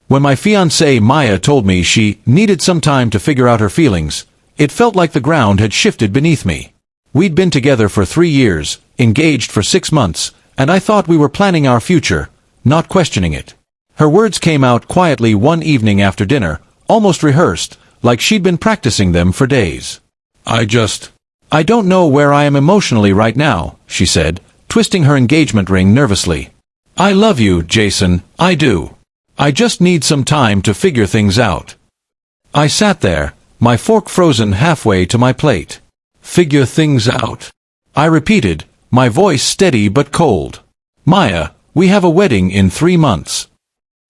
When my fiancée Maya told me she needed some time to figure out her feelings, it felt like the ground had shifted beneath me. We'd been together for 3 years, engaged for 6 months, and I thought we were planning our future, not questioning it. Her words came out quietly one evening after dinner, almost rehearsed, like she'd been practicing them for days. I don't know where I am emotionally right now, she said, twisting her engagement ring nervously. I love you, Jason, I do. I just need some time to figure things out. I sat there, my fork frozen halfway to my plate. Figure things out, I repeated, my voice steady but cold. Maya, we have a wedding in 3 months.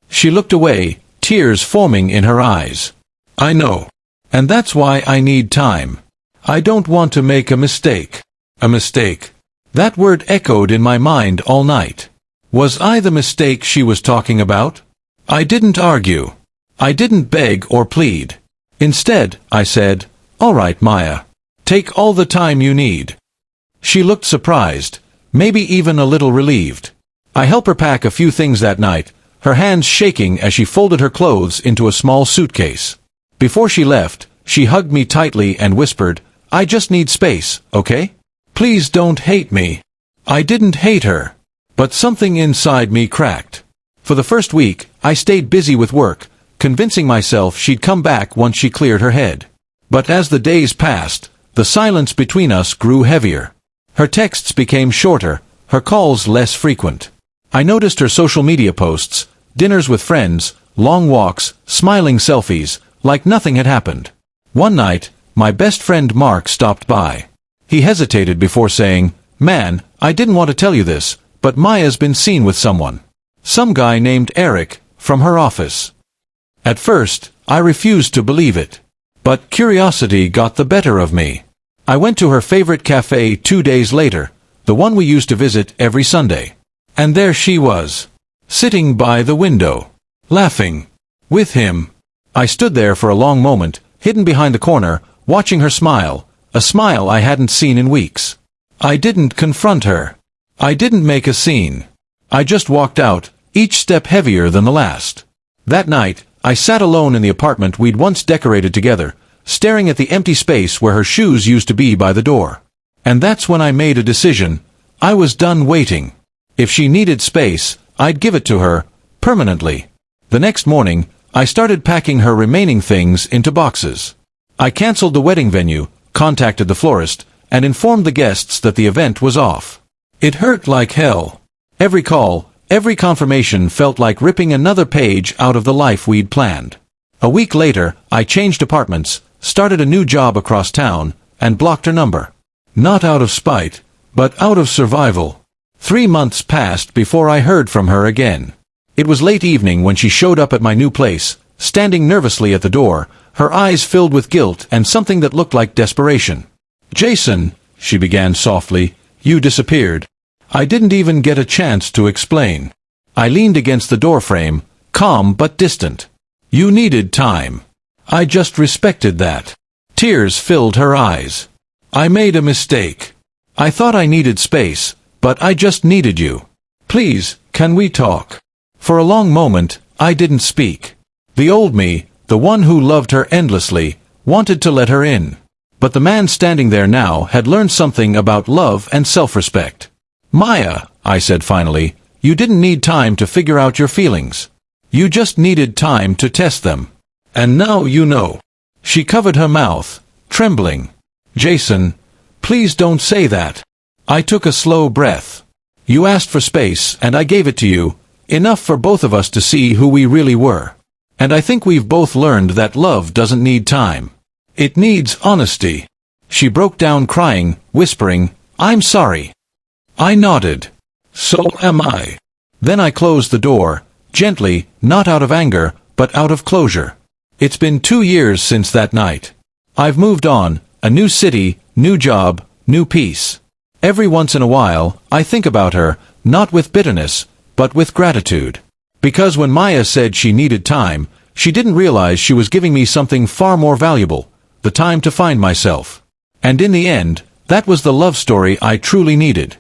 She looked away, tears forming in her eyes. I know. And that's why I need time. I don't want to make a mistake. A mistake. That word echoed in my mind all night. Was I the mistake she was talking about? I didn't argue. I didn't beg or plead. Instead, I said, "All right, Maya. Take all the time you need." She looked surprised, maybe even a little relieved. I helped her pack a few things that night, her hands shaking as she folded her clothes into a small suitcase. Before she left, she hugged me tightly and whispered, "I just need space, okay? Please don't hate me." I didn't hate her, but something inside me cracked. For the first week, I stayed busy with work, convincing myself she'd come back once she cleared her head. But as the days passed, the silence between us grew heavier. Her texts became shorter, her calls less frequent. I noticed her social media posts, dinners with friends, long walks, smiling selfies, like nothing had happened. One night, my best friend Mark stopped by. He hesitated before saying, "Man, I didn't want to tell you this, but Maya's been seen with someone. Some guy named Eric, from her office." At first, I refused to believe it. But curiosity got the better of me. I went to her favorite cafe 2 days later, the one we used to visit every Sunday. And there she was, sitting by the window, laughing, with him. I stood there for a long moment, hidden behind the corner, watching her smile, a smile I hadn't seen in weeks. I didn't confront her. I didn't make a scene. I just walked out, each step heavier than the last. That night, I sat alone in the apartment we'd once decorated together, staring at the empty space where her shoes used to be by the door. And that's when I made a decision. I was done waiting. If she needed space, I'd give it to her, permanently. The next morning, I started packing her remaining things into boxes. I canceled the wedding venue, contacted the florist, and informed the guests that the event was off. It hurt like hell. Every call, every confirmation felt like ripping another page out of the life we'd planned. A week later, I changed apartments, started a new job across town, and blocked her number. Not out of spite, but out of survival. 3 months passed before I heard from her again. It was late evening when she showed up at my new place, standing nervously at the door, her eyes filled with guilt and something that looked like desperation. "Jason," she began softly, "you disappeared." I didn't even get a chance to explain. I leaned against the doorframe, calm but distant. "You needed time. I just respected that." Tears filled her eyes. "I made a mistake. I thought I needed space, but I just needed you. Please, can we talk?" For a long moment, I didn't speak. The old me, the one who loved her endlessly, wanted to let her in. But the man standing there now had learned something about love and self-respect. "Maya," I said finally, "you didn't need time to figure out your feelings. You just needed time to test them. And now you know." She covered her mouth, trembling. "Jason, please don't say that." I took a slow breath. "You asked for space, and I gave it to you, enough for both of us to see who we really were. And I think we've both learned that love doesn't need time. It needs honesty." She broke down crying, whispering, "I'm sorry." I nodded. "So am I." Then I closed the door, gently, not out of anger, but out of closure. It's been 2 years since that night. I've moved on, a new city, new job, new peace. Every once in a while, I think about her, not with bitterness, but with gratitude. Because when Maya said she needed time, she didn't realize she was giving me something far more valuable, the time to find myself. And in the end, that was the love story I truly needed.